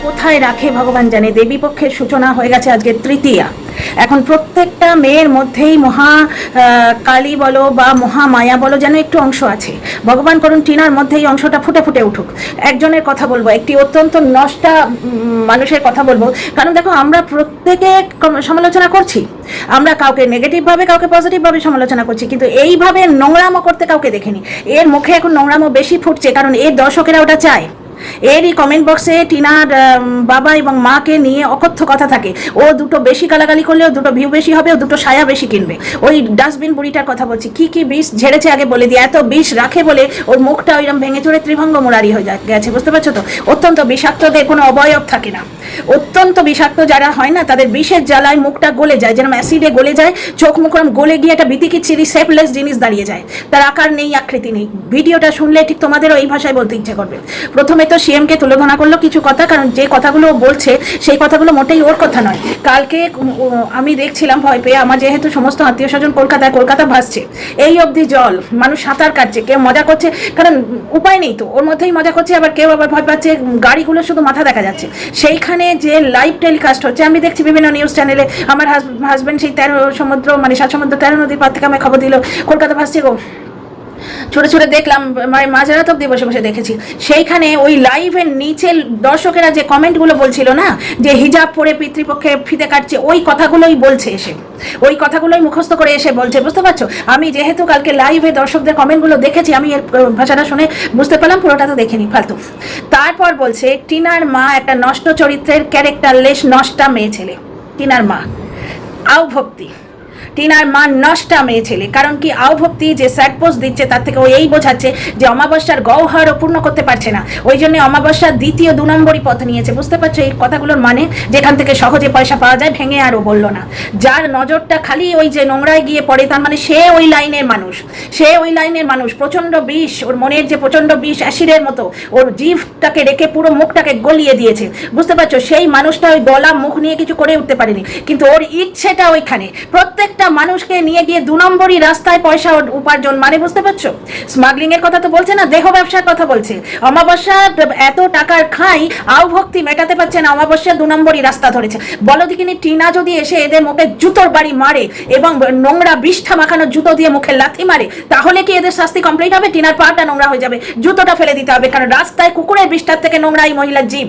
কোথায় রাখে ভগবান জানে। দেবীপক্ষের সূচনা হয়ে গেছে আজকে তৃতীয়া। এখন প্রত্যেকটা মেয়ের মধ্যেই মহা কালী বলো বা মহামায়া বলো যেন একটু অংশ আছে। ভগবান করুন টিনার মধ্যে এই অংশটা ফুটে ফুটে উঠুক। একজনের কথা বলবো, একটি অত্যন্ত নষ্টা মানুষের কথা বলবো। কারণ দেখো, আমরা প্রত্যেকে সমালোচনা করছি, আমরা কাউকে নেগেটিভভাবে কাউকে পজিটিভভাবে সমালোচনা করছি, কিন্তু এইভাবে নোংরামো করতে কাউকে দেখিনি। এর মুখে এখন নোংরামো বেশি ফুটছে, কারণ এর দর্শকেরা ওটা চায়। এরই কমেন্ট বক্সে টিনার বাবা এবং মাকে নিয়ে অকথ্য কথা থাকে। ও দুটো বেশি গালাগালি করলে ও দুটো ভিউ বেশি হবে, ও দুটো সায়া বেশি কিনবে। ওই ডাস্টবিন বুড়িটার কথা বলছি, কি কি বিষ ঝেড়েছে আগে বলে দিয়ে। এত বিষ রাখে বলে ওর মুখটা ওইরকম ভেঙে চড়ে ত্রিভঙ্গ মুরারি হয়ে গেছে, বুঝতে পারছো তো। অত্যন্ত বিষাক্তদের কোনো অবয়ব থাকে না। অত্যন্ত বিষাক্ত যারা হয় না, তাদের বিষের জ্বালায় মুখটা গলে যায়, যেরকম অ্যাসিডে গলে যায়। চোখ মুখ গলে গিয়ে একটা বিতিকিচ্ছিরি শেপলেস জিনিস দাঁড়িয়ে যায়, তার আকার নেই, আকৃতি নেই। ভিডিওটা শুনলে ঠিক তোমাদেরও এই ভাষায় বলতে ইচ্ছে করবে। প্রথমে তো সিএমকে তুলোধনা করলো কিছু কথা, কারণ যে কথাগুলো বলছে সেই কথাগুলো মোটেই ওর কথা নয়। কালকে আমি দেখছিলাম ভয় পেয়ে, আমার যেহেতু সমস্ত আত্মীয় স্বজন কলকাতা ভাসছে, এই অবধি জল, মানুষ সাঁতার কাটছে, কেউ মজা করছে, কারণ উপায় নেই তো, ওর মধ্যেই মজা করছে। আবার কেউ আবার ভয় পাচ্ছে, গাড়িগুলো শুধু মাথা দেখা যাচ্ছে। সেইখানে যে লাইভ টেলিকাস্ট হচ্ছে, আমি দেখছি বিভিন্ন নিউজ চ্যানেলে। আমার হাজব্যান্ড সেই 13 সমুদ্র মানে 7 সমুদ্র 13 নদীর পার থেকে আমায় খবর দিল কলকাতা ভাসছে গো। ছোটো ছোটো দেখলাম, মাঝরাত অব্দি বসে বসে দেখেছি। সেইখানে ওই লাইভের নিচে দর্শকেরা যে কমেন্টগুলো বলছিল না, যে হিজাব পরে পিতৃপক্ষে ফিতে কাটছে, ওই কথাগুলোই বলছে এসে, ওই কথাগুলোই মুখস্থ করে এসে বলছে, বুঝতে পারছো। আমি যেহেতু কালকে লাইভে দর্শকদের কমেন্টগুলো দেখেছি, আমি এর ভাষাটা শুনে বুঝতে পারলাম, পুরোটা তো দেখিনি ফালতু। তারপর বলছে টিনার মা একটা নষ্ট চরিত্রের ক্যারেক্টারলেস নষ্টা মেয়ে ছেলে। টিনার মা আও ভক্তি, টিনার মা নষ্টা মেয়ে ছেলে। কারণ কি, আও ভক্তি যে স্যাড পোস্ট দিচ্ছে তার থেকে ও এই বোঝাচ্ছে যে অমাবস্যার গহ্বরও পূর্ণ করতে পারছে না, ওই জন্য অমাবস্যার দ্বিতীয় 2 নম্বরই পথ নিয়েছে। বুঝতে পারছো এই কথাগুলোর মানে? যেখান থেকে সহজে পয়সা পাওয়া যায়, ভেঙে আরও বললো না। যার নজরটা খালি ওই যে নোংরায় গিয়ে পড়ে, তার মানে সে ওই লাইনের মানুষ, সে ওই লাইনের মানুষ। প্রচণ্ড বিষ, ওর মনের যে প্রচণ্ড বিষ অ্যাসিডের মতো ওর জিভটাকে রেখে পুরো মুখটাকে গলিয়ে দিয়েছে, বুঝতে পারছো। সেই মানুষটা ওই গলা মুখ নিয়ে কিছু করে উঠতে পারেনি, কিন্তু ওর ইচ্ছেটা ওইখানে। প্রত্যেকটা মানুষকে নিয়ে গিয়ে 2 নম্বরই রাস্তায় পয়সা উপার্জন, মানে বুঝতে পারছো। স্মাগলিং এর কথা তো বলছে না, দেহ ব্যবসার কথা বলছে। অমাবস্যা এত টাকার খাই, আও ভক্তি মেটাতে পারছে না, অমাবস্যা 2 নম্বরই রাস্তা ধরেছে। বলো দেখিনি, টিনা যদি এসে এদের মুখে জুতোর বাড়ি মারে এবং নোংরা বিষ্ঠা মাখানো জুতো দিয়ে মুখে লাথি মারে, তাহলে কি এদের শাস্তি কমপ্লিট হবে? টিনার পাটা নোংরা হয়ে যাবে, জুতোটা ফেলে দিতে হবে, কারণ রাস্তায় কুকুরের বিষ্ঠার থেকে নোংরা এই মহিলার জীব।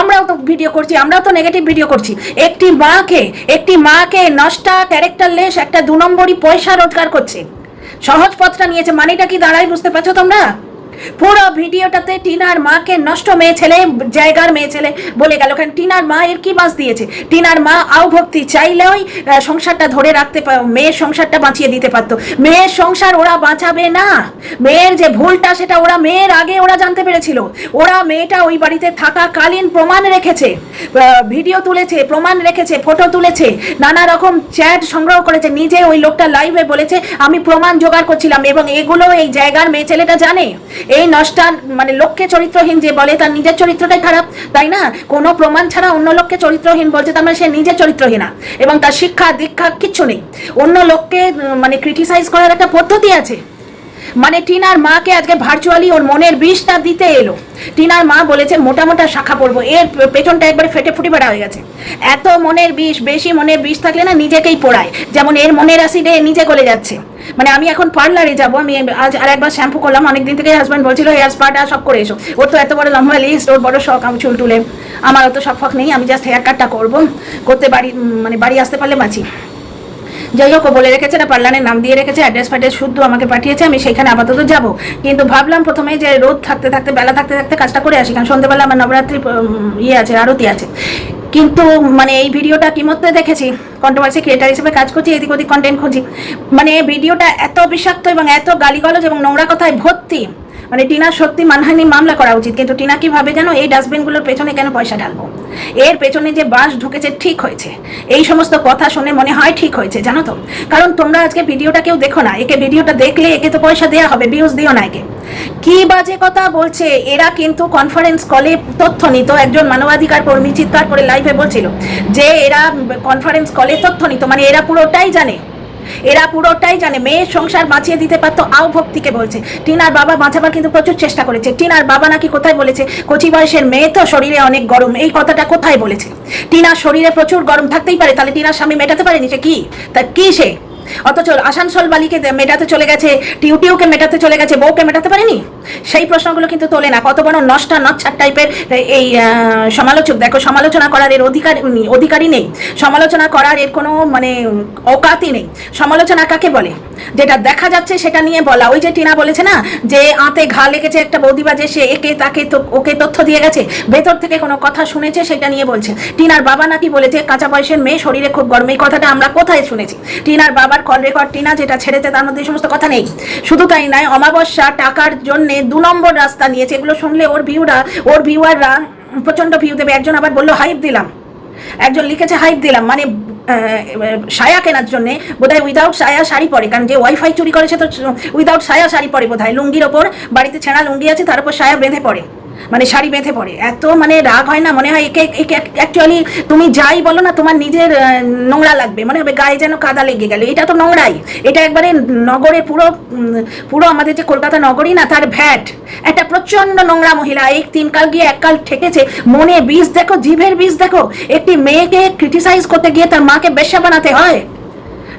আমরাও তো ভিডিও করছি, আমরাও তো নেগেটিভ ভিডিও করছি। একটি মাকে নষ্টা ক্যারেক্টারলেস একটা 2 নম্বরই পয়সা রোজগার করছে, সহজ পথটা নিয়েছে। মানেটা কি দাঁড়ায়, বুঝতে পারছো তোমরা? পুরো ভিডিওটাতে টিনার মাকে নষ্ট মেয়ে ছেলে, জায়গার মেয়ে ছেলে বলে গেল। কারণ টিনার মা এর কি বাঁচ দিয়েছে? টিনার মা আও ভক্তি চাইলেই সংসারটা ধরে রাখতে, মেয়ের সংসারটা বাঁচিয়ে দিতে পারতো। মেয়ের সংসার ওরা বাঁচাবে না। মেয়ের যে ভুলটা সেটা ওরা মেয়ের আগে ওরা জানতে পেরেছিল। ওরা মেয়েটা ওই বাড়িতে থাকাকালীন প্রমাণ রেখেছে, ভিডিও তুলেছে, প্রমাণ রেখেছে, ফটো তুলেছে, নানা রকম চ্যাট সংগ্রহ করেছে। নিজে ওই লোকটা লাইভে বলেছে আমি প্রমাণ জোগাড় করছিলাম, এবং এগুলো এই জায়গার মেয়ে ছেলেটা জানে। এই নষ্টা মানে লোককে চরিত্রহীন যে বলে, তার নিজের চরিত্রটাই খারাপ, তাই না? কোনো প্রমাণ ছাড়া অন্য লোককে চরিত্রহীন বলছে, তার মানে সে নিজে চরিত্রহীনা, এবং তার শিক্ষা দীক্ষা কিচ্ছু নেই। অন্য লোককে মানে ক্রিটিসাইজ করার একটা পদ্ধতি আছে। মানে টিনার মাকে আজকে ভার্চুয়ালি ওর মনের বিষটা দিতে এলো। টিনার মা বলেছে মোটা মোটা শাখা পড়বো, এর পেছনটা একবারে ফেটে ফুটি বেড়া হয়ে গেছে। এত মনের বিষ, বেশি মনের বিষ থাকলে না নিজেকেই পোড়ায়, যেমন এর মনের অ্যাসিডে নিজে গলে যাচ্ছে। মানে আমি এখন পার্লারে যাবো, আমি আজ আর একবার শ্যাম্পু করলাম, অনেকদিন থেকে হাজব্যান্ড বলছিল হেয়ার স্পাটা সব করে এসো। ওর তো এত বড় লম্বা লিস্ট, ওর বড় শখ, আমি চুল টুলে, আমার অত শখ ফখ নেই, আমি জাস্ট হেয়ার কাটটা করবো, করতে বাড়ি আসতে পারলে বাঁচি। যাই হোক, বলে রেখেছে না, পার্লারের নাম দিয়ে রেখেছে, অ্যাড্রেস ফ্যাড্রেস শুদ্ধ আমাকে পাঠিয়েছে, আমি সেখানে আপাতত যাব। কিন্তু ভাবলাম প্রথমে যে রোদ থাকতে থাকতে, বেলা থাকতে থাকতে কাজটা করে আসি, কারণ সন্ধ্যেবেলা আমার নবরাত্রি আছে, আরতি আছে। কিন্তু মানে এই ভিডিওটা কি মধ্যে দেখেছি, কন্ট্রোভার্সি ক্রিয়েটার হিসেবে কাজ করছি, এদিক ওদিক কন্টেন্ট খুঁজি, মানে ভিডিওটা এত বিষাক্ত এবং এত গালিগালাজ এবং নোংরা কথায় ভর্তি। মানে টিনার সত্যি মানহানি মামলা করা উচিত। কিন্তু টিনা কি ভাবে জানো, এই ডাস্টবিনগুলোর পেছনে কেন পয়সা ঢালবো? এর পেছনে যে বাস ঢুকেছে ঠিক হয়েছে, এই সমস্ত কথা শুনে মনে হয় ঠিক হয়েছে, জানো তো। কারণ তোমরা আজকে ভিডিওটা কেউ দেখো না, একে ভিডিওটা দেখলে একে তো পয়সা দেওয়া হবে, ভিউজ দিও না একে। কি বাজে কথা বলছে এরা। কিন্তু কনফারেন্স কলে তথ্য নিত, একজন মানবাধিকার কর্মী চিৎকার করে লাইভে বলছিল যে এরা কনফারেন্স কলে তথ্য নিত, মানে এরা পুরোটাই জানে। এরা পুরোটাই জানে। মেয়ের সংসার বাঁচিয়ে দিতে পারতো, আও ভক্তিকে বলছে। টিনার বাবা বাঁচাবার কিন্তু প্রচুর চেষ্টা করেছে। টিনার বাবা নাকি কোথায় বলেছে, কচি বয়সের মেয়ে তো শরীরে অনেক গরম, এই কথাটা কোথায় বলেছে? টিনার শরীরে প্রচুর গরম থাকতেই পারে, তাহলে টিনার স্বামী মেটাতে পারেনি? সে কি, তা কি সে? অথচ আসানসোল বালিকে মেটাতে চলে গেছে, টিউটিউকে মেটাতে চলে গেছে, বউকে মেটাতে পারেনি? সেই প্রশ্নগুলো কিন্তু তোলে না। কত বড় নচ্ছার টাইপের এই সমালোচক। দেখো, সমালোচনা করার এর অধিকারী নেই, সমালোচনা করার এর কোনো মানে অকাতই নেই। সমালোচনা কাকে বলে? যেটা দেখা যাচ্ছে সেটা নিয়ে বলা। ওই যে টিনা বলেছে না যে আঁতে ঘা লেগেছে একটা বৌদিবাজে, সে একে তাকে ওকে তথ্য দিয়ে গেছে, ভেতর থেকে কোনো কথা শুনেছে সেটা নিয়ে বলছে। টিনার বাবা নাকি বলেছে কাঁচা বয়সের মেয়ে শরীরে খুব গরম, এই কথাটা আমরা কোথায় শুনেছি? টিনার বাবার কল রেকর্ড টিনা যেটা ছেড়েছে তার মধ্যে এই সমস্ত কথা নেই। শুধু তাই নয়, অমাবস্যা টাকার জন্য 2 নম্বর রাস্তা নিয়েছে। এগুলো শুনলে ওর ভিউয়াররা প্রচন্ড ভিউ দেবে। একজন আবার বললো হাইপ দিলাম, একজন লিখেছে হাইপ দিলাম, মানে সায়া কেনার জন্য বোধহয় উইদাউট সায়া শাড়ি পরে, কারণ যে ওয়াইফাই চুরি করেছে তো উইদাউট সায়া শাড়ি পরে বোধহয়, লুঙ্গির ওপর, বাড়িতে ছেঁড়া লুঙ্গি আছে তার উপর সায়া বেঁধে পড়ে, মানে শাড়ি বেঁধে পড়ে। এত মানে রাগ হয় না, মনে হয় একে অ্যাকচুয়ালি তুমি যাই বলো না তোমার নিজের নোংরা লাগবে, মনে হবে গায়ে যেন কাদা লেগে গেল। এটা তো নোংরাই, এটা একবারে নগরে পুরো আমাদের যে কলকাতা নগরী না তার ভ্যাট, একটা প্রচন্ড নোংরা মহিলা। এই 3 কাল গিয়ে 1 কাল ঠেকেছে, মনে বীজ দেখো, জিভের বীজ দেখো। একটি মেয়েকে ক্রিটিসাইজ করতে গিয়ে তার মাকে বেশ্যা বানাতে হয়।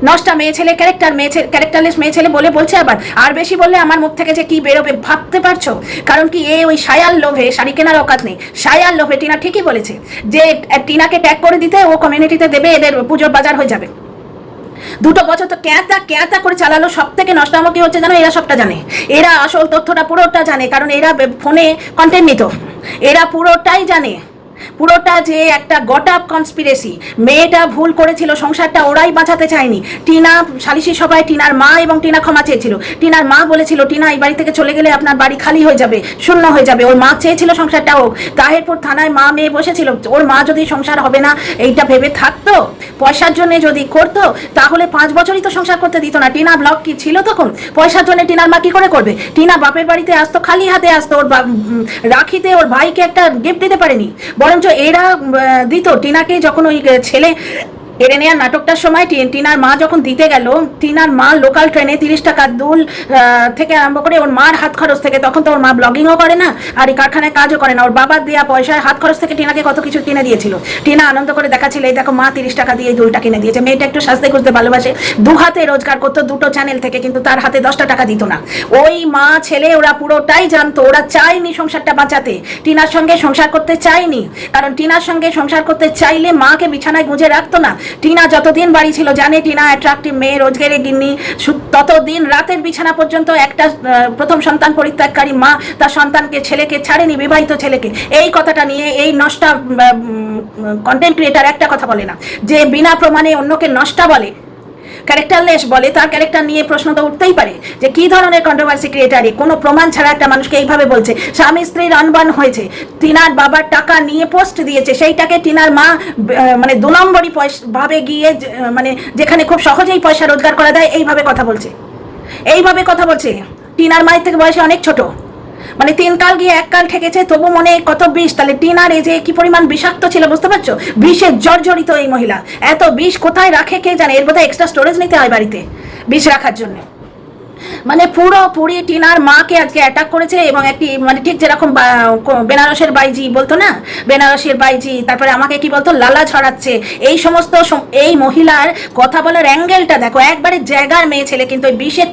নষ্টা মেয়ে ছেলে, ক্যারেক্টারলেস মেয়ে ছেলে বলছে আবার। আর বেশি বললে আমার মুখ থেকে যে কি বেরোবে ভাবতে পারছো? কারণ কি ওই সায়ার লোভে, শাড়ি কেনার অকাত নেই, সায়ার লোভে টিনা ঠিকই বলেছে যে টিনাকে ট্যাগ করে দিতে ও কমিউনিটিতে দেবে, এদের পুজোর বাজার হয়ে যাবে। 2 বছর তো ক্যাঁতা করে চালালো। সব থেকে নষ্টামো কি হচ্ছে জানো? এরা সবটা জানে, এরা আসল তথ্যটা পুরোটা জানে, কারণ এরা ফোনে কন্টেন্ট নিত, এরা পুরোটাই জানে। পুরোটা যে একটা গটআপ কনস্পিরেসি। মেয়েটা ভুল করেছিল, সংসারটা ওরাই বাঁচাতে চায়নি। টিনা সালিশি সভায় টিনার মা এবং টিনা ক্ষমা চেয়েছিল। টিনার মা বলেছিল টিনা এই বাড়ি থেকে চলে গেলে আপনার বাড়ি খালি হয়ে যাবে, শূন্য হয়ে যাবে। ওর মা চেয়েছিল সংসারটা হোক। তাহেরপুর থানায় মা মেয়ে বসেছিল, ওর মা যদি সংসার হবে না এইটা ভেবে থাকতো, পয়সার জন্য যদি করতো, তাহলে 5 বছরই তো সংসার করতে দিত না। টিনা ব্লক কি ছিল তখন? পয়সার জন্য টিনার মা কি করে করবে? টিনা বাপের বাড়িতে আসতো, খালি হাতে আসতো। ওর রাখিতে ওর ভাইকে একটা গিফট দিতে পারেনি, বরঞ্চ এরা দিত টিনাকে। যখন ওই ছেলে এড়ে নেওয়ার নাটকটার সময় টিনার মা যখন দিতে গেল, টিনার মা লোকাল ট্রেনে 30 টাকা দুল থেকে আরম্ভ করে ওর মার হাত খরচ থেকে, তখন তো ওর মা ব্লগিংও করে না আর এই কারখানায় কাজও করে না, ওর বাবার দেওয়া পয়সায় হাত খরচ থেকে টিনাকে কত কিছু কিনে দিয়েছিল। টিনা আনন্দ করে দেখাচ্ছিল এই দেখো মা 30 টাকা দিয়ে এই দুলটা কিনে দিয়েছে। মেয়েটা একটু সাজতে খুঁজতে ভালোবাসে, 2 হাতে রোজগার করতো 2টো চ্যানেল থেকে, কিন্তু তার হাতে 10টা টাকা দিত না। ওই মা ছেলে ওরা পুরোটাই জানতো, ওরা চায়নি সংসারটা বাঁচাতে, টিনার সঙ্গে সংসার করতে চায়নি। কারণ টিনার সঙ্গে সংসার করতে চাইলে মাকে বিছানায় গুঁজে রাখতো না। টিনা যতদিন বাড়ি ছিল, জানে টিনা অ্যাট্রাক্টিভ মেয়ে, রোজগারে গিন্নি, ততদিন রাতের বিছানা পর্যন্ত একটা প্রথম সন্তান পরিত্যাগকারী মা তার সন্তানকে, ছেলেকে ছাড়েনি, বিবাহিত ছেলেকে। এই কথাটা নিয়ে এই নষ্টা কন্টেন্ট ক্রিয়েটার একটা কথা বলে না যে বিনা প্রমাণে অন্যকে নষ্টা বলে, ক্যারেক্টারলেস বলে। তার ক্যারেক্টার নিয়ে প্রশ্ন তো উঠতেই পারে যে কি ধরনের কন্ট্রোভার্সি ক্রিয়েটারে কোনো প্রমাণ ছাড়া একটা মানুষকে এইভাবে বলছে। স্বামী স্ত্রীর আনবান হয়েছে, টিনার বাবার টাকা নিয়ে পোস্ট দিয়েছে, সেইটাকে টিনার মা মানে 2 নম্বরই ভাবে গিয়ে, মানে যেখানে খুব সহজেই পয়সা রোজগার করা যায়, এইভাবে কথা বলছে। টিনার মায়ের থেকে বয়সে অনেক ছোট, মানে 3 কাল গিয়ে 1 কাল ঠেকেছে, তবু মনে কত বিষ। তাহলে টিনার এই যে কি পরিমাণ বিষাক্ত ছিল বুঝতে পারছো? বিষে জর্জরিত এই মহিলা। এত বিষ কোথায় রাখে কে জানে, এর বোধহয় এক্সট্রা স্টোরেজ নিতে হয় বাড়িতে বিষ রাখার জন্য। মানে পুরোপুরি টিনার মাকে আজকে অ্যাটাক করেছে। এবং একটি মানে ঠিক যেরকম বেনারসের বাইজি বলতো না, বেনারসের বাইজি, তারপরে আমাকে কি বলতো, লালা ছড়াচ্ছে, এই সমস্ত এই মহিলার কথা বলার অ্যাঙ্গেলটা দেখো, একবারে জায়গার মেয়ে ছেলে, কিন্তু ওই বিষের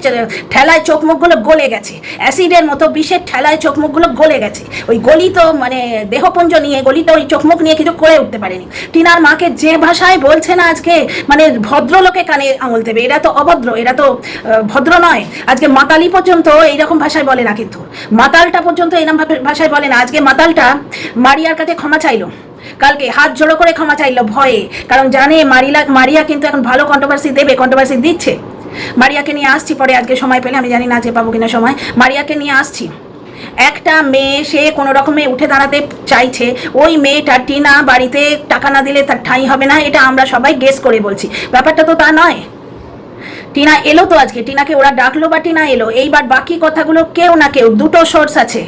ঠেলায় চোখ মুখগুলো গলে গেছে, অ্যাসিডের মতো বিষের ঠেলায় চোখ মুখগুলো গলে গেছে। ওই গলিত মানে দেহপুঞ্জ নিয়ে, গলিত ওই চোখ মুখ নিয়ে কিছু করে উঠতে পারেনি। টিনার মাকে যে ভাষায় বলছে না আজকে, মানে ভদ্রলোকে কানে আঙুল দেবে। এরা তো অভদ্র, এরা তো ভদ্র নয়। আজকে মাতালি পর্যন্ত এইরকম ভাষায় বলে না, কিন্তু মাতালটা পর্যন্ত এরকম ভাষায় বলে না। আজকে মাতালটা মারিয়ার কাছে ক্ষমা চাইলো, কালকে হাত জোড়ো করে ক্ষমা চাইলো ভয়ে, কারণ জানে মারিয়া কিন্তু এখন ভালো কন্ট্রোভার্সি দেবে, কন্ট্রোভার্সি দিচ্ছে। মারিয়াকে নিয়ে আসছি পরে, আজকে সময় পেলে, আমি জানি না আজকে পাবো কিনা সময়, মারিয়াকে নিয়ে আসছি। একটা মেয়ে সে কোনো রকমে উঠে দাঁড়াতে চাইছে, ওই মেয়েটা টিনা বাড়িতে টাকা না দিলে তার ঠাঁই হবে না, এটা আমরা সবাই গেস করে বলছি, ব্যাপারটা তো তা নয়। টিনা এলো তো আজকে, টিনাকে ওরা ডাকলো বা টিনা এলো। এইবার বাকি কথাগুলো কেউ না কেউ, 2টো সোর্স আছে,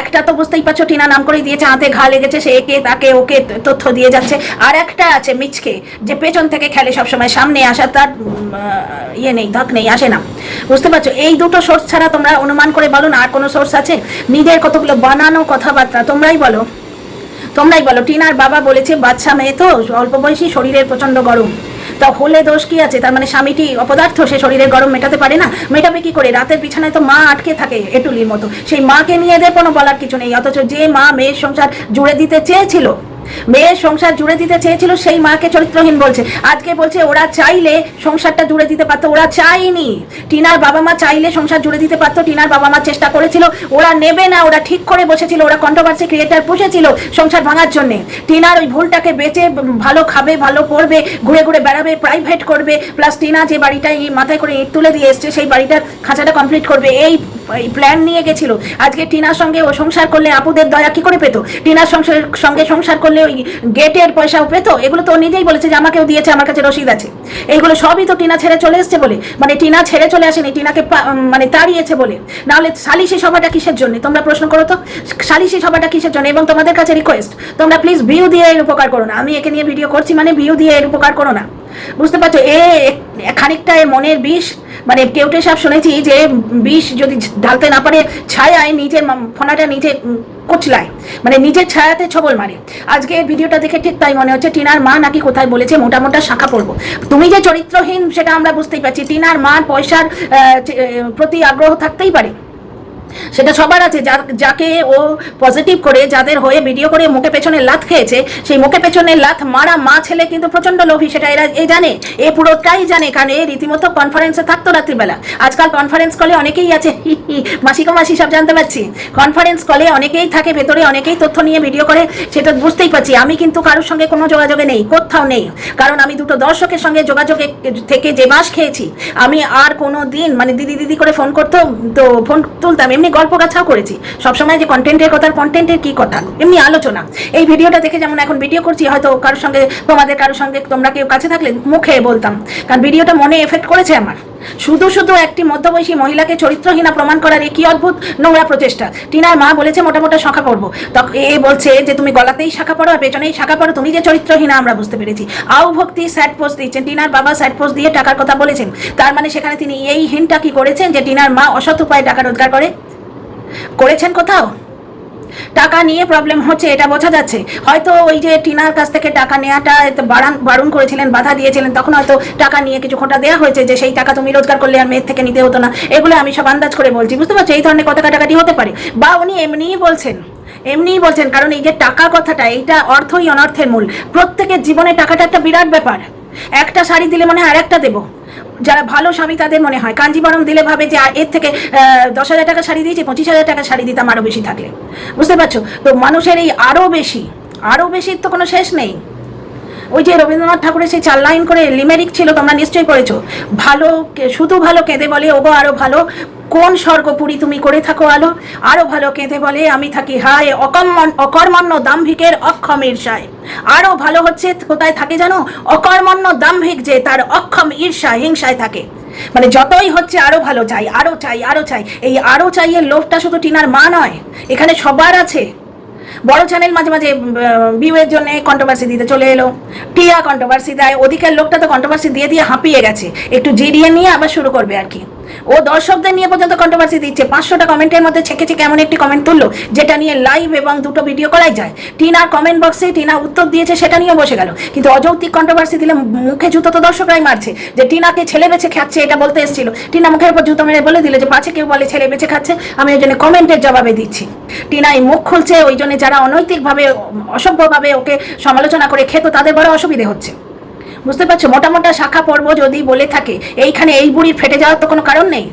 একটা তো বুঝতেই পারছো টিনা নাম করে দিয়েছে, হাতে ঘা লেগেছে, সে একে তাকে ওকে তথ্য দিয়ে যাচ্ছে। আর একটা আছে মিচকে, যে পেছন থেকে খেলে সবসময়, সামনে আসা তার ইয়ে নেই, ধাক নেই, আসে না। বুঝতে পারছো? এই দুটো সোর্স ছাড়া তোমরা অনুমান করে বলো না আর কোনো সোর্স আছে? নিজের কতগুলো বানানো কথাবার্তা, তোমরাই বলো। টিনার বাবা বলেছে বাচ্চা মেয়ে তো, অল্প বয়সী, শরীরের প্রচন্ড গরম। তা হলে দোষ কি আছে? তার মানে স্বামীটি অপদার্থ, সে শরীরের গরম মেটাতে পারে না? মেটাবে কি করে? রাতের বিছানায় তো মা আটকে থাকে এটুলির মতো, সেই মাকে নিয়ে এদের কোনো বলার কিছু নেই। অথচ যে মা মেয়ের সংসার জুড়ে দিতে চেয়েছিল, সেই মাকে চরিত্রহীন বলছে। আজকে বলছে ওরা চাইলে সংসারটা জুড়ে দিতে পারতো, ওরা চায়নি। টিনার বাবা মা চাইলে সংসার জুড়ে দিতে পারতো, টিনার বাবা মা চেষ্টা করেছিল, ওরা নেবে না, ওরা ঠিক করে বসেছিল, ওরা কন্ট্রোভার্সি ক্রিয়েটার পুষেছিল সংসার ভাঙার জন্য। টিনার ওই ভুলটাকে বেঁচে ভালো খাবে, ভালো পড়বে, ঘুরে ঘুরে বেড়াবে, প্রাইভেট করবে, প্লাস টিনা যে বাড়িটা এই মাথায় করে ইট তুলে দিয়ে এসছে সেই বাড়িটার খাঁচাটা কমপ্লিট করবে, এই প্ল্যান নিয়ে গেছিল। আজকে টিনার সঙ্গে ও সংসার করলে আপুদের দয়া কি করে পেত? টিনার সঙ্গে সংসার করলে ওই গেটের পয়সাও পেতো? এগুলো তো নিজেই বলেছে যে আমাকেও দিয়েছে, আমার কাছে রসিদ আছে। এইগুলো সবই তো টিনা ছেড়ে চলে এসছে বলে, মানে টিনা ছেড়ে চলে আসেনি, টিনাকে মানে তাড়িয়েছে বলে। নাহলে সালিশি সভাটা কিসের জন্য তোমরা প্রশ্ন করো তো? সালিশি সভাটা কিসের জন্য? এবং তোমাদের কাছে রিকোয়েস্ট, তোমরা প্লিজ ভিউ দিয়ে এর উপকার করো না। আমি একে নিয়ে ভিডিও করছি মানে ভিউ দিয়ে এর উপকার করো না। বুঝতে পারছো? খানিকটা মনের বিষ, মানে কেউটে সাপ শুনেছি যে বিষ যদি ঢালতে না পারে ছায়ায় নিজের ফোনাটা নিজে কোচলায়, মানে নিজের ছায়াতে ছবল মারে। আজকে ভিডিওটা দেখে ঠিক তাই মনে হচ্ছে। টিনার মা নাকি কোথায় বলেছে মোটা মোটা শাখা পড়বো। তুমি যে চরিত্রহীন সেটা আমরা বুঝতেই পারছি। টিনার মার পয়সার প্রতি আগ্রহ থাকতেই পারে, সেটা সবার আছে। যাকে ও পজিটিভ করে, যাদের হয়ে ভিডিও করে মুখে পেছনে লাথ খেয়েছে, সেই মুখে পেছনে লাথ মারা মা ছেলে কিন্তু প্রচন্ড লোভী, সেটা এরা জানে, পুরোটাই জানে। কারণ রীতিমতো কনফারেন্সে থাকতো রাত্রিবেলা। আজকাল কনফারেন্স কলে অনেকেই আছে, মাসি সব জানতে পারছি। কনফারেন্স কলে অনেকেই থাকে, ভেতরে অনেকেই তথ্য নিয়ে ভিডিও করে, সেটা বুঝতেই পারছি। আমি কিন্তু কারোর সঙ্গে কোনো যোগাযোগে নেই, কোথাও নেই, কারণ আমি দুটো দর্শকের সঙ্গে যোগাযোগে থেকে যে বাস খেয়েছি। আমি আর কোনো দিন মানে দিদি করে ফোন করতো তো ফোন তুলতাম, এমনি গল্প গাছাও করেছি সবসময়, যে কন্টেন্টের কথা, কন্টেন্টের কি কথা, এমনি আলোচনা। এই ভিডিওটা দেখে যেমন এখন ভিডিও করছি, হয়তো কারোর সঙ্গে, কারোর সঙ্গে তোমরা কেউ কাছে থাকলে মুখে বলতাম, কারণ ভিডিওটা মনে এফেক্ট করেছে আমার। শুধু একটি মধ্যবয়সী মহিলাকে চরিত্রহীনা প্রমাণ করার কি অদ্ভুত নোংরা প্রচেষ্টা। টিনার মা বলেছে মোটা শাখা পড়বো, তখন বলছে যে তুমি গলাতেই শাখা পড়ো আর পেছনেই শাখা পড়ো, তুমি যে চরিত্রহীনা আমরা বুঝতে পেরেছি। আউ ভক্তি স্যাড পোস্ট দিচ্ছেন, টিনার বাবা স্যাড পোস্ট দিয়ে টাকার কথা বলেছেন, তার মানে সেখানে তিনি এই হিন্টটা কি করেছেন যে টিনার মা অসৎ উপায়ে টাকা রোজগার করেছেন কোথাও? টাকা নিয়ে প্রবলেম হচ্ছে এটা বোঝা যাচ্ছে। হয়তো ওই যে টিনার কাছ থেকে টাকা নেওয়াটা বারণ করেছিলেন, বাধা দিয়েছিলেন, তখন হয়তো টাকা নিয়ে কিছু খোঁটা দেওয়া হয়েছে যে সেই টাকা তুমি রোজগার করলে আর মেয়ের থেকে নিতে হতো না। এগুলো আমি সব আন্দাজ করে বলছি, বুঝতে পারছো? এই ধরনের কথা কাটাকাটি হতে পারে, বা উনি এমনিই বলছেন, কারণ এই যে টাকা কথাটা, এইটা অর্থই অনর্থের মূল। প্রত্যেকের জীবনে টাকাটা একটা বিরাট ব্যাপার। একটা শাড়ি দিলে মনে হয় আরেকটা দেবো। যারা ভালো স্বামী তাদের মনে হয় কাঞ্জিবরম দিলে ভাবে যে এর থেকে 10,000 টাকা শাড়ি দিয়েছে, 25,000 টাকা শাড়ি দিতাম আরো বেশি থাকলে। বুঝতে পারছো? তো মানুষের এই আরো বেশির তো কোনো শেষ নেই। ওই যে রবীন্দ্রনাথ ঠাকুরের সেই 4 লাইন করে লিমেরিক ছিল, তোমরা নিশ্চয়ই পড়েছো, শুধু ভালো কেঁদে বলে ওগো আরো ভালো, কোন স্বর্গপুরী তুমি করে থাকো আলো, আরো ভালো কেঁদে বলে আমি থাকি হায় অকর্মণ্য দাম্ভিকের অক্ষম ঈর্ষায়। আরো ভালো হচ্ছে কোথায় থাকে জানো? অকর্মণ্য দাম্ভিক যে তার অক্ষম ঈর্ষা হিংসায় থাকে। মানে যতই হচ্ছে আরো ভালো চাই, আরো চাই। এই আরো চাইয়ের লোভটা শুধু টিনার মা নয়, এখানে সবার আছে। বড় চ্যানেল মাঝে মাঝে ভিউয়ের জন্য কন্ট্রোভার্সি দিতে চলে এলো, টিয়া কন্ট্রোভার্সি দেয়, ওদিকের লোকটা তো কন্ট্রোভার্সি দিয়ে হাঁপিয়ে গেছে, একটু জিরিয়ে নিয়ে আবার শুরু করবে আর কি। ও দর্শকদের নিয়ে পর্যন্ত কন্ট্রোভার্সি দিচ্ছে। 500টা কমেন্টের মধ্যে ছেকে এমন একটি কমেন্ট তুললো যেটা নিয়ে লাইভ এবং 2টো ভিডিও করাই যায়। টিনার কমেন্ট বক্সে টিনা উত্তর দিয়েছে, সেটা নিয়ে বসে গেল। কিন্তু অযৌক্তিক কন্ট্রোভার্সি দিলে মুখে জুতো তো দর্শকরাই মারছে, যে টিনাকে ছেলে বেছে খাচ্ছে এটা বলতে এসেছিল। টিনা মুখের উপর জুতো মেরে বলে দিল যে পাছে কেউ বলে ছেলে বেছে খাচ্ছে, আমি ওই জন্য কমেন্টের জবাবে দিচ্ছি। টিনা এই মুখ খুলছে, ওই জন্য যারা অনৈতিকভাবে অসভ্যভাবে ওকে সমালোচনা করে খেত তাদের বড় অসুবিধে হচ্ছে। বুঝতে পারছো? মোটা শাখা পর্ব যদি বলে থাকে, এইখানে এই বুড়ির ফেটে যাওয়ার তো কোনো কারণ নেই,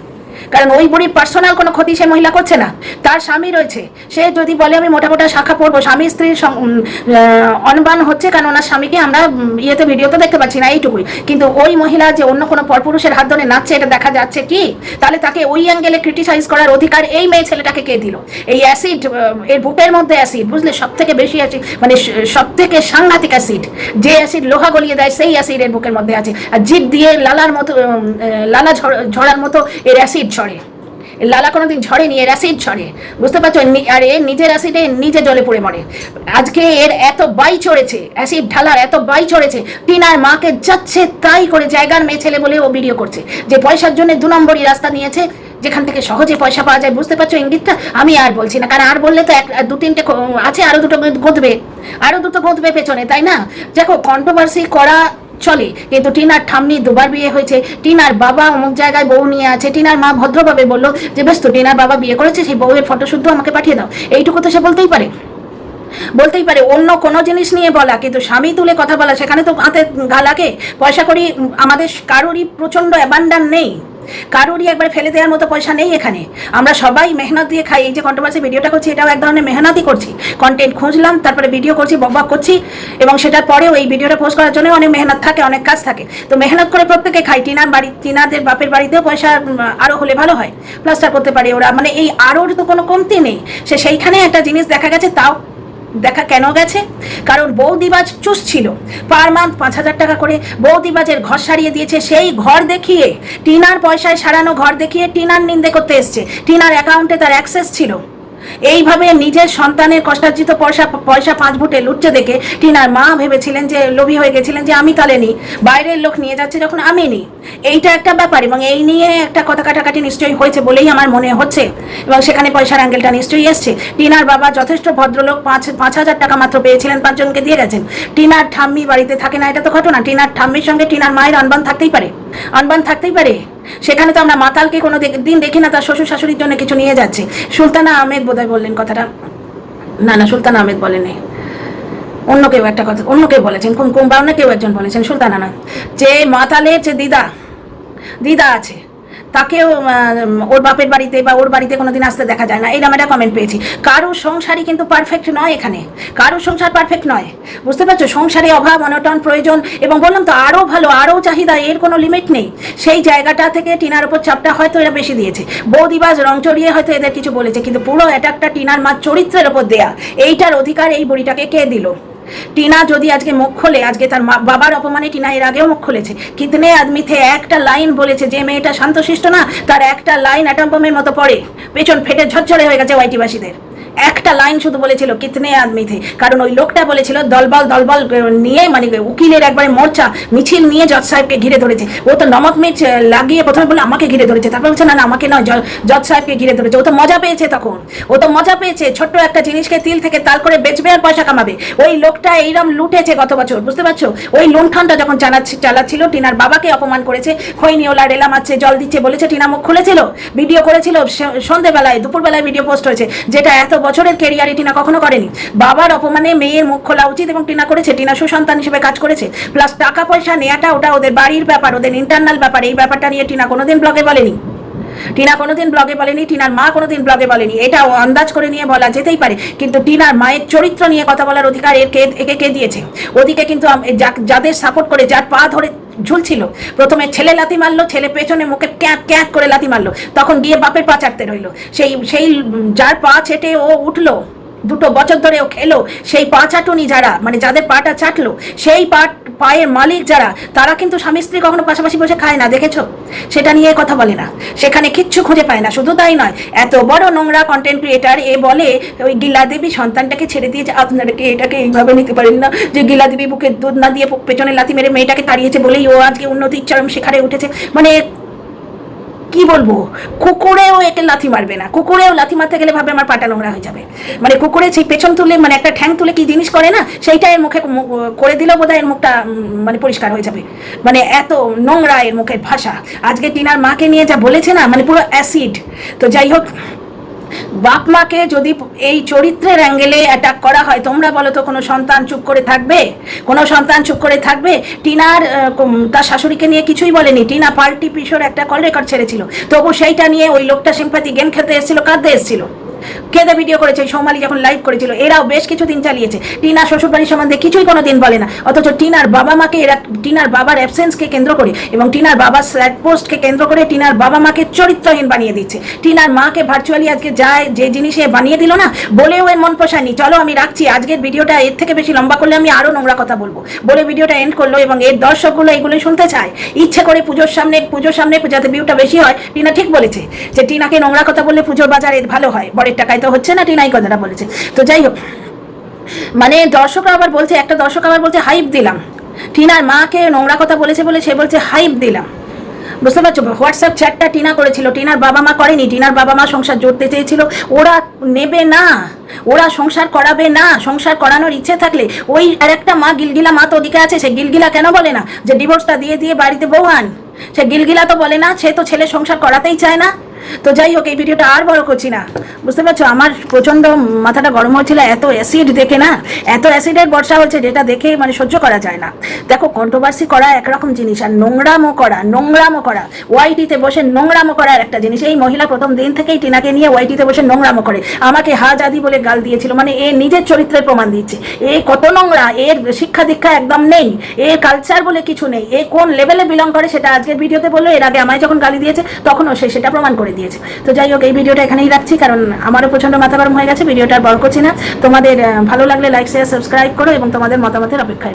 কারণ ওই বুড়ির পার্সোনাল কোনো ক্ষতি সে মহিলা করছে না। তার স্বামী রয়েছে, সে যদি বলে আমি মোটা শাখা পড়বো, স্বামী স্ত্রীর অনবান হচ্ছে, কারণ ওনার স্বামীকে আমরা ভিডিওতে দেখতে পাচ্ছি না, এইটুকুই। কিন্তু ওই মহিলা যে অন্য কোনো পরপুরুষের হাত ধরে নাচছে এটা দেখা যাচ্ছে কি? তাহলে তাকে ওই অ্যাঙ্গেলে ক্রিটিসাইজ করার অধিকার এই মেয়ে ছেলেটাকে কে দিল? এই অ্যাসিড, এর বুকের মধ্যে অ্যাসিড, বুঝলে, সব থেকে বেশি অ্যাসিড, মানে সব থেকে সাংঘাতিক অ্যাসিড। যে অ্যাসিড লোহা গলিয়ে দেয় সেই অ্যাসিড এর বুকের মধ্যে আছে। আর জিভ দিয়ে লালা ঝরার মতো এর অ্যাসিড ছড়ে। লালা কোনোদিন ঝরেনি, এর অ্যাসিড ঝরে, বুঝতে পারছো? আর এর নিজের অ্যাসিডে নিজে জলে পড়ে মরে। আজকে এর এত বাই চড়েছে, অ্যাসিড ঢালার এত বাই চড়েছে, টিনার মাকে যাচ্ছে তাই করে জায়গার মেয়ে ছেলে বলে ও ভিডিও করছে, যে পয়সার জন্য 2 নম্বরই রাস্তা নিয়েছে, যেখান থেকে সহজে পয়সা পাওয়া যায়। বুঝতে পারছো ইঙ্গিতটা? আমি আর বলছি না, কারণ আর বললে তো 2-3টে আছে, আরো দুটো গঁদবে পেছনে, তাই না? দেখো, কন্ট্রোভার্সি করা চলে, কিন্তু টিনার ঠাম্মি 2বার বিয়ে হয়েছে, টিনার বাবা অমুক জায়গায় বউ নিয়ে আছে, টিনার মা ভদ্রভাবে বললো যে বেশ তো, টিনার বাবা বিয়ে করেছে, সেই বউয়ের ফটো শুদ্ধ আমাকে পাঠিয়ে দাও, এইটুকু তো সে বলতেই পারে। অন্য কোনো জিনিস নিয়ে বলা, কিন্তু স্বামী তুলে কথা বলা, সেখানে তো হাতে গা লাগে। পয়সা করি আমাদের কারোরই প্রচণ্ড অ্যাবান্ডান নেই, কারোরই একবার ফেলে দেওয়ার মতো পয়সা নেই এখানে। আমরা সবাই মেহনত দিয়ে খাই। এই যে কন্ট্রোভার্সি ভিডিওটা করছি, এটাও এক ধরনের মেহনতই করছি, কন্টেন্ট খুঁজলাম, তারপরে ভিডিও করছি, বকবক করছি, এবং সেটার পরেও এই ভিডিওটা পোস্ট করার জন্য অনেক মেহনত থাকে, অনেক কাজ থাকে। তো মেহনত করে প্রত্যেকে খাই। টিনাদের বাপের বাড়িতেও পয়সা আরও হলে ভালো হয়, প্লাস্টার করতে পারে ওরা, মানে এই আরোর তো কোনো কমতি নেই। সেইখানে একটা জিনিস দেখা গেছে, তাও দেখা কেন গেছে? কারণ বৌদিবাজ চুস ছিল, পার মান্থ 5,000 টাকা করে বৌদিবাজের ঘর সারিয়ে দিয়েছে। সেই ঘর দেখিয়ে, টিনার পয়সায় সারানো ঘর দেখিয়ে টিনার নিন্দে করতে এসছে। টিনার অ্যাকাউন্টে তার অ্যাক্সেস ছিল। এইভাবে নিজের সন্তানের কষ্টার্জিত পয়সা 5 ভোটে লুটছে দেখে টিনার মা ভেবেছিলেন, যে লোভী হয়ে গেছিলেন, যে আমি তাহলে নিই, বাইরের লোক নিয়ে যাচ্ছে যখন আমি নিই। এইটা একটা ব্যাপার, এবং এই নিয়ে একটা কথা কাটাকাটি নিশ্চয়ই হয়েছে বলেই আমার মনে হচ্ছে, এবং সেখানে পয়সার অ্যাঙ্গেলটা নিশ্চয়ই এসছে। টিনার বাবা যথেষ্ট ভদ্রলোক, 5,000 টাকা মাত্র পেয়েছিলেন, 5 জনকে দিয়ে গেছেন। টিনার ঠাম্মি বাড়িতে থাকে না, এটা তো ঘটনা। টিনার ঠাম্মির সঙ্গে টিনার মায়ের আনবান থাকতেই পারে। সেখানে তো আমরা মাতালকে কোনো দিন দেখি না তার শ্বশুর শাশুড়ির জন্য কিছু নিয়ে যাচ্ছে। সুলতানা আহমেদ বোধহয় বললেন কথাটা, না সুলতানা আহমেদ বলেনি, অন্য কেউ বলেছেন, বা অন্য কেউ একজন বলেছেন, সুলতানা না, যে মাতালের যে দিদা আছে, তাকেও ওর বাপের বাড়িতে বা ওর বাড়িতে কোনোদিন আসতে দেখা যায় না, এরকম একটা কমেন্ট পেয়েছি। কারো সংসারই কিন্তু পারফেক্ট নয়, এখানে কারো সংসার পারফেক্ট নয়, বুঝতে পারছো? সংসারে অভাব অনটন প্রয়োজন, এবং বললাম তো আরও ভালো, আরও চাহিদা, এর কোনো লিমিট নেই। সেই জায়গাটা থেকে টিনার উপর চাপটা হয়তো এরা বেশি দিয়েছে, বৌদিবাজ রং চড়িয়ে হয়তো এদের কিছু বলেছে, কিন্তু পুরো এটা একটা টিনার মার চরিত্রের ওপর দেয়া, এইটার অধিকার এই বুড়িটাকে কে দিল? টিনা যদি আজকে মুখ খোলে, আজকে তার বাবার অপমানে টিনা এর আগেও মুখ খুলেছে, কিতনে আদমি থে, একটা লাইন বলেছে, যে মেয়েটা শান্তশিষ্ট না, তার একটা লাইন অ্যাটম বোমের মতো পড়ে, পেছন ফেটে ঝরঝরে হয়ে গেছে ওয়াইটিবাসীদের। একটা লাইন শুধু বলেছিল, কিতনে আদমি থে, কারণ ওই লোকটা বলেছিল দলবল নিয়ে, মানে উকিলের একবারে মোর্চা মিছিল নিয়ে জজ সাহেবকে ঘিরে ধরেছে। ও তো নমক মির্চ লাগিয়ে প্রথমে বলে আমাকে ঘিরে ধরেছে, তারপর বলছে না আমাকে নয়, জজ সাহেবকে ঘিরে ধরেছে। ও তো মজা পেয়েছে, ছোট্ট একটা জিনিসকে তিল থেকে তাল করে বেচবে আর পয়সা কামাবে। ওই লোকটা এইরকম লুটেছে গত বছর, বুঝতে পারছো? ওই লুণ্ঠনটা যখন চালাচ্ছিল, টিনার বাবাকে অপমান করেছে, খৈনিওলা রেলা মারছে, জল দিচ্ছে বলেছে, টিনা মুখ খুলেছিল, ভিডিও করেছিল, সন্ধ্যেবেলায় দুপুরবেলায় ভিডিও পোস্ট হয়েছে, যেটা এত বছরের কেরিয়ারে টিনা কখনো করেনি। বাবার অপমানে মেয়ের মুখ খোলা উচিত, এবং টিনা করেছে। টিনা সুসন্তান হিসেবে কাজ করেছে, প্লাস টাকা পয়সা নেওয়াটা ওটা ওদের বাড়ির ব্যাপার, ওদের ইন্টারনাল ব্যাপার। এই ব্যাপারটা নিয়ে টিনা কোনোদিন ব্লগে বলেনি, টিনার মা কোনোদিন ব্লগে বলেনি। এটা আন্দাজ করে নিয়ে বলা যেতেই পারে, কিন্তু টিনার মায়ের চরিত্র নিয়ে কথা বলার অধিকার একে কে দিয়েছে? ওদিকে কিন্তু যাদের সাপোর্ট করে, যার পা ধরে ঝুলছিল, প্রথমে ছেলে লাথি মারলো, ছেলে পেছনে মুখে ক্যাঁপ করে লাথি মারলো, তখন গিয়ে বাপের পা চাটতে রইলো। সেই যার পা চেটে ও উঠলো, 2 বছর ধরে ও খেলো, সেই পা চাটুনি যারা, মানে যাদের পাটা চাটলো, সেই পায়ের মালিক যারা, তারা কিন্তু স্বামী স্ত্রী কখনো পাশাপাশি বসে খায় না, দেখেছো? সেটা নিয়ে কথা বলে না, সেখানে কিচ্ছু খুঁজে পায় না। শুধু তাই নয়, এত বড় নোংরা কন্টেন্ট ক্রিয়েটার, এ বলে ওই গিলা দেবী সন্তানটাকে ছেড়ে দিয়েছে। আপনাদেরকে এটাকে এইভাবে নিতে পারেন না, যে গিলা দেবী বুকে দুধ না দিয়ে পেছনে লাথি মেরে মেয়েটাকে তাড়িয়েছে বলেই ও আজকে উন্নতির চরম শিখরে উঠেছে। মানে কি বলবো, কুকুরেও একে লাথি মারবে না, কুকুরেও লাথি মারতে গেলে ভাবে আমার পাটা নোংরা হয়ে যাবে। মানে কুকুরে সেই পেছন তুলে, মানে একটা ঠ্যাং তুলে কি জিনিস করে না, সেইটা এর মুখে করে দিলেও বোধহয় এর মুখটা মানে পরিষ্কার হয়ে যাবে। মানে এত নোংরা এর মুখের ভাষা। আজকে টিনার মাকে নিয়ে যা বলেছে না, মানে পুরো অ্যাসিড। তো যাই হোক, বাপ মাকে যদি এই চরিত্রের অ্যাঙ্গেলে অ্যাটাক করা হয়, তোমরা বলো তো কোনো সন্তান চুপ করে থাকবে? টিনার তার শাশুড়িকে নিয়ে কিছুই বলেনি। টিনা পাল্টি পিসোর একটা কল রেকর্ড ছেড়েছিল, তবু সেইটা নিয়ে ওই লোকটা সিম্পাথি গেম খেলতে এসেছিল, কাঁদতে এসেছিল। কেঁদে ভিডিও করেছে সৌমালি যখন লাইভ করেছিল, এরাও বেশ কিছুদিন চালিয়েছে। টিনা শ্বশুরবাড়ির সম্বন্ধে কিছুই কোনো দিন বলে না, অথচ টিনার বাবা মাকে এরা, টিনার বাবার অ্যাবসেন্সকে কেন্দ্র করে এবং টিনার বাবার স্ল্যাট পোস্টকে কেন্দ্র করে টিনার বাবা মাকে চরিত্রহীন বানিয়ে দিচ্ছে। টিনার মাকে ভার্চুয়ালি আজকে যায় যে জিনিসে বানিয়ে দিল না, বলেও এর মন পোষায়নি। চলো আমি রাখছি, আজকের ভিডিওটা এর থেকে বেশি লম্বা করলে আমি আরো নোংরা কথা বলবো বলে ভিডিওটা এন্ড করলো। এবং এর দর্শকগুলো এগুলো শুনতে চায় ইচ্ছে করে, পুজোর সামনে যাতে ভিউটা বেশি হয়। টিনা ঠিক বলেছে যে টিনাকে নোংরা কথা বললে পুজোর বাজারে ভালো হয়, বরের টাকায় তো হচ্ছে না, টিনাই কথাটা বলেছে। তো যাই হোক, মানে দর্শকরা আবার বলছে, একটা দর্শক আবার বলছে হাইপ দিলাম, টিনার মাকে নোংরা কথা বলেছে বলে সে বলছে হাইপ দিলাম। বুঝতে পারছো? হোয়াটসঅ্যাপ চ্যাটটা টিনা করেছিল, টিনার বাবা মা করেনি। টিনার বাবা মা সংসার জড়তে চেয়েছিল, ওরা নেবে না, ওরা সংসার করাবে না। সংসার করানোর ইচ্ছে থাকলে ওই আর একটা মা, গিলগিলা মা তো ওদিকে আছে, সে গিলগিলা কেন বলে না যে ডিভোর্সটা দিয়ে দিয়ে বাড়িতে বউ আন? সে গিলগিলা তো বলে না, সে তো ছেলে সংসার করাতেই চায় না। তো যাই হোক, এই ভিডিওটা আর বড় করছি না। বুঝতে পারছো, আমার প্রচণ্ড মাথাটা গরম হয়েছিল এত অ্যাসিড দেখে না, এত অ্যাসিডের বর্ষা হচ্ছে যেটা দেখে মানে সহ্য করা যায় না। দেখো, কন্ট্রোভার্সি করা একরকম জিনিস, আর নোংরামো করা ওয়াইটিতে বসে নোংরামো করার একটা জিনিস। এই মহিলা প্রথম দিন থেকেই টিনাকে নিয়ে ওয়াইটিতে বসে নোংরামো করে, আমাকে হাজাদি বলে গাল দিয়েছিল। মানে এ নিজের চরিত্রের প্রমাণ দিচ্ছে, এ কত নোংরা, এর শিক্ষা দীক্ষা একদম নেই, এর কালচার বলে কিছু নেই, এ কোন লেভেলে বিলং করে সেটা আজকের ভিডিওতে বললো। এর আগে আমায় যখন গালি দিয়েছে তখনও সে সেটা প্রমাণ করে দিয়েছে। তো যাই হোক, এই ভিডিওটা এখানেই রাখছি, কারণ আমারও প্রচন্ড মাথা গরম হয়ে গেছে। ভিডিওটা আর বড় করছি না। তোমাদের ভালো লাগলে লাইক শেয়ার সাবস্ক্রাইব করো এবং তোমাদের মতামতের অপেক্ষায়।